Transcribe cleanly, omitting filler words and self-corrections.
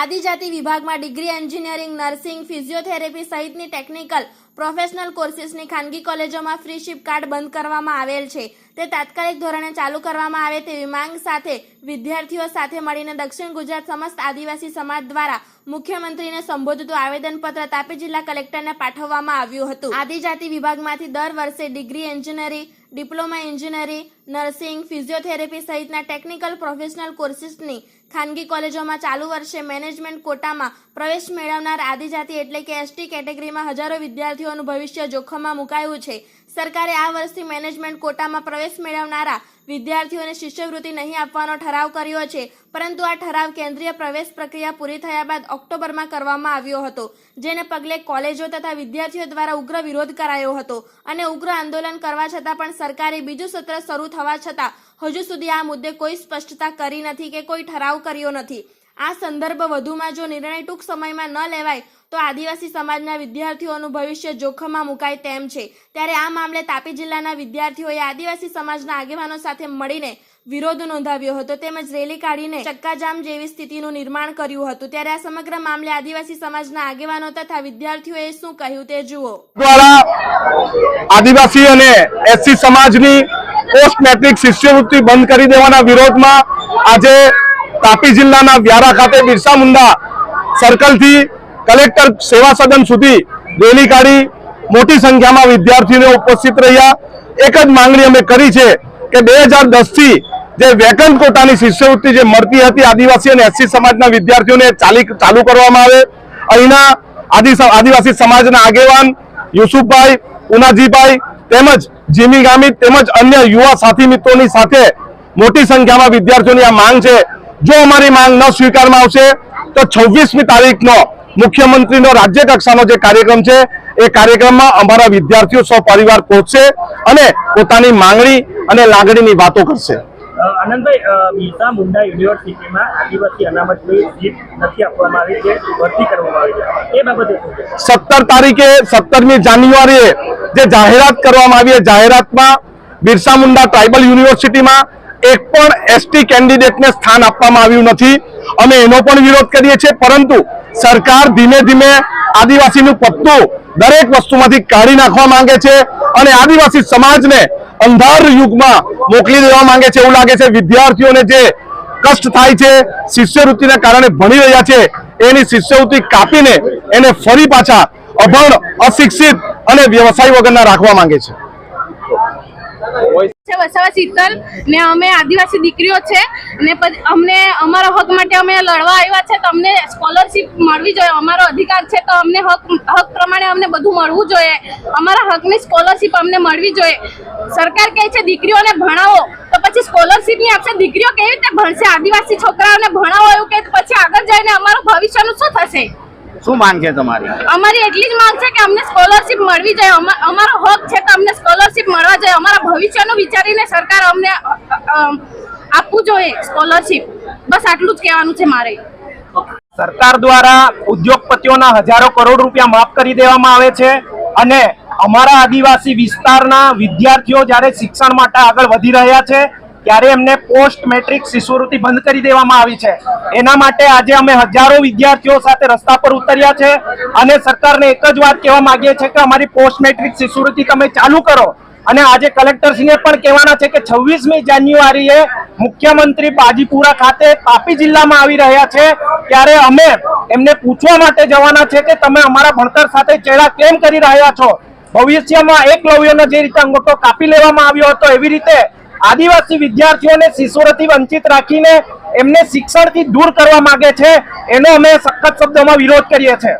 આદિજાતિ વિભાગમાં degree engineering, nursing, physiotherapy સહિતની ટેકનિકલ પ્રોફેશનલ કોર્સીસની ખાનગી કોલેજોમાં ફ્રી શિપ કાર્ડ બંધ કરવામાં આવેલ છે. તે તાત્કાલિક ધોરણે ચાલુ કરવામાં આવે તેવી માંગ સાથે વિદ્યાર્થીઓ સાથે મળીને દક્ષિણ ગુજરાત સમસ્ત આદિવાસી સમાજ દ્વારા મુખ્યમંત્રીને સંબોધતું આવેદનપત્ર તાપી જિલ્લા કલેક્ટરને પાઠવવામાં આવ્યું હતું. આદિજાતિ વિભાગમાંથી દર વર્ષે degree engineering, diploma engineering, nursing, physiotherapy સહિતના ટેકનિકલ પ્રોફેશનલ કોર્સીસની ખાનગી કોલેજોમાં ચાલુ વર્ષે મેનેજમેન્ટ કોટામાં પ્રવેશ મેળવનાર આદિજાતિ એટલે કે એસટી કેટેગરીમાં હજારો વિદ્યાર્થીઓનું ભવિષ્ય જોખમમાં મુકાયું છે. સરકારે આ વર્ષથી મેનેજમેન્ટ કોટામાં પ્રવેશ મેળવનારા વિદ્યાર્થીઓને શિષ્યવૃત્તિ નહીં આપવાનો ઠરાવ કર્યો છે, પરંતુ આ ઠરાવ કેન્દ્રીય પ્રવેશ પ્રક્રિયા પૂરી થયા બાદ ઓક્ટોબરમાં કરવામાં આવ્યો હતો, જેને પગલે કોલેજો તથા વિદ્યાર્થીઓ દ્વારા ઉગ્ર વિરોધ કરાયો હતો અને ઉગ્ર આંદોલન કરવા છતાં પણ સરકારે બીજું સત્ર શરૂ થવા છતાં હજુ સુધી આ મુદ્દે કોઈ સ્પષ્ટતા કરી નથી કે કોઈ ઠરાવ કર્યો નથી. આ સંદર્ભ વધુમાં જો નિર્ણય ટૂંક સમયમાં ન લેવાય તો આદિવાસી સમાજના વિદ્યાર્થીઓનું ભવિષ્ય જોખમમાં મુકાય તેમ છે. ત્યારે આ મામલે તાપી જિલ્લાના વિદ્યાર્થીઓએ આદિવાસી સમાજના આગેવાનો સાથે મળીને વિરોધ નોંધાવ્યો હતો તેમજ રેલી કાઢીને ચક્કાજામ જેવી સ્થિતિનું નિર્માણ કર્યું હતું. ત્યારે આ સમગ્ર મામલે આદિવાસી સમાજના આગેવાનો તથા વિદ્યાર્થીઓએ શું કહ્યું તે જુઓ. આદિવાસી અને એસસી સમાજની પોસ્ટ મેટ્રિક શિષ્યવૃત્તિ બંધ કરી દેવાના વિરોધમાં આજે તાપી જિલ્લાના વ્યારા ખાતે બિરસા મુંડા સર્કલથી કલેક્ટર સેવા સદન સુધી રેલી કાઢી મોટી સંખ્યામાં વિદ્યાર્થીઓ ઉપસ્થિત રહ્યા. એક જ માંગણી અમે કરી છે કે 2010 થી જે વેકન્ટ કોટાની શિષ્યવૃત્તિ જે મળતી હતી આદિવાસી અને એસસી સમાજના વિદ્યાર્થીઓને ચાલુ કરવામાં આવે. અહીંના આદિવાસી સમાજના આગેવાન યુસુફભાઈ, ઉનાજીભાઈ તેમજ જીમી ગામિત તેમજ અન્ય યુવા સાથી મિત્રોની સાથે મોટી સંખ્યામાં વિદ્યાર્થીઓની આ માંગ છે. જો અમારી માંગ ન સ્વીકારવામાં આવશે તો 26મી તારીખનો મુખ્યમંત્રીનો રાજ્ય કક્ષાનો જે કાર્યક્રમ છે એ કાર્યક્રમમાં અમારા વિદ્યાર્થીઓ સપરિવાર પહોંચશે અને પોતાની માંગણી અને લાગણીની વાતો કરશે. આનંદભાઈ, બિરસા મુંડા યુનિવર્સિટીમાં આદિવાસી અનામતની સીટ નથી આપવામાં આવી છે, ભરતી કરવામાં આવી છે, એ બાબતે 17 તારીખે 17મી જાન્યુઆરીએ જે જાહેરાત કરવામાં આવી, જાહેરાતમાં બિરસા મુંડા ટ્રાઇબલ યુનિવર્સિટીમાં એક પણ એસટી કેન્ડિડેટને સ્થાન આપવામાં આવ્યું નથી. અમે એનો પણ વિરોધ કરીએ છીએ, પરંતુ સરકાર ધીમે ધીમે આદિવાસીનું પત્તું દરેક વસ્તુમાંથી કાઢી નાખવા માંગે છે અને આદિવાસી સમાજને અંધાર યુગમાં મોકલી દેવા માંગે છે એવું લાગે છે. વિદ્યાર્થીઓને જે કષ્ટ થાય છે, શિષ્યવૃત્તિના કારણે ભણી રહ્યા છે, એની શિષ્યવૃત્તિ કાપીને એને ફરી પાછા અભણ, અશિક્ષિત અને વ્યવસાય વગરના રાખવા માંગે છે. વસાવા શીતલ ને અમે આદિવાસી દીકરીઓ છે ને અમને અમારા હક માટે અમે લડવા આવ્યા છે. તો અમને સ્કોલરશીપ મળવી જોઈએ, અમારો અધિકાર છે, તો અમને હક પ્રમાણે અમને બધું મળવું જોઈએ. અમારા હકની સ્કોલરશીપ અમને મળવી જોઈએ. સરકાર કહે છે દીકરીઓને ભણાવો, તો પછી સ્કોલરશીપ ની આપશે, દીકરીઓ કેવી રીતે ભણશે? આદિવાસી છોકરાઓને ભણાવો એવું કે પછી આગળ જઈને અમારું ભવિષ્યનું શું થશે? શું માંગ છે તમારી? અમારી એટલી જ માંગ છે કે અમને સ્કોલરશીપ મળવી જોઈએ. અમારો હક છે તો અમને સ્કોલરશીપ મળવા જોઈએ. અમારા ભવિષ્યનું વિચારીને સરકાર અમને આપવું જોઈએ સ્કોલરશીપ. બસ આટલું જ કહેવાનું છે મારે. સરકાર દ્વારા ઉદ્યોગપતિઓના હજારો કરોડ રૂપિયા માફ કરી દેવામાં આવે છે અને અમારા આદિવાસી વિસ્તારના વિદ્યાર્થીઓ જ્યારે શિક્ષણ માટે આગળ વધી રહ્યા છે ત્યારે એમને પોસ્ટ મેટ્રિક શિષ્યવૃત્તિ બંધ કરી દેવામાં આવી છે. એના માટે આજે અમે હજારો વિદ્યાર્થીઓ સાથે રસ્તા પર ઉતર્યા છે અને સરકારને એક જ વાત કહેવા માંગીએ છીએ કે અમારી પોસ્ટ મેટ્રિક શિષ્યવૃત્તિ તમે ચાલુ કરો. અને આજે કલેક્ટરશ્રીને પણ કહેવાના છે કે 26મી જાન્યુઆરીએ મુખ્યમંત્રી બાજીપુરા ખાતે તાપી જિલ્લામાં આવી રહ્યા છે, ત્યારે અમે એમને પૂછવા માટે જવાના છે કે તમે અમારા ભણતર સાથે ચેડા કેમ કરી રહ્યા છો? ભવિષ્યમાં એકલવ્યનો જે રીતે અંગૂઠો કાપી લેવામાં આવ્યો હતો એવી રીતે આદિવાસી વિદ્યાર્થીઓને શિષ્યવૃત્તિ વંચિત રાખીને એમને શિક્ષણથી દૂર કરવા માંગે છે. એનો અમે સખત શબ્દોમાં વિરોધ કરીએ છીએ.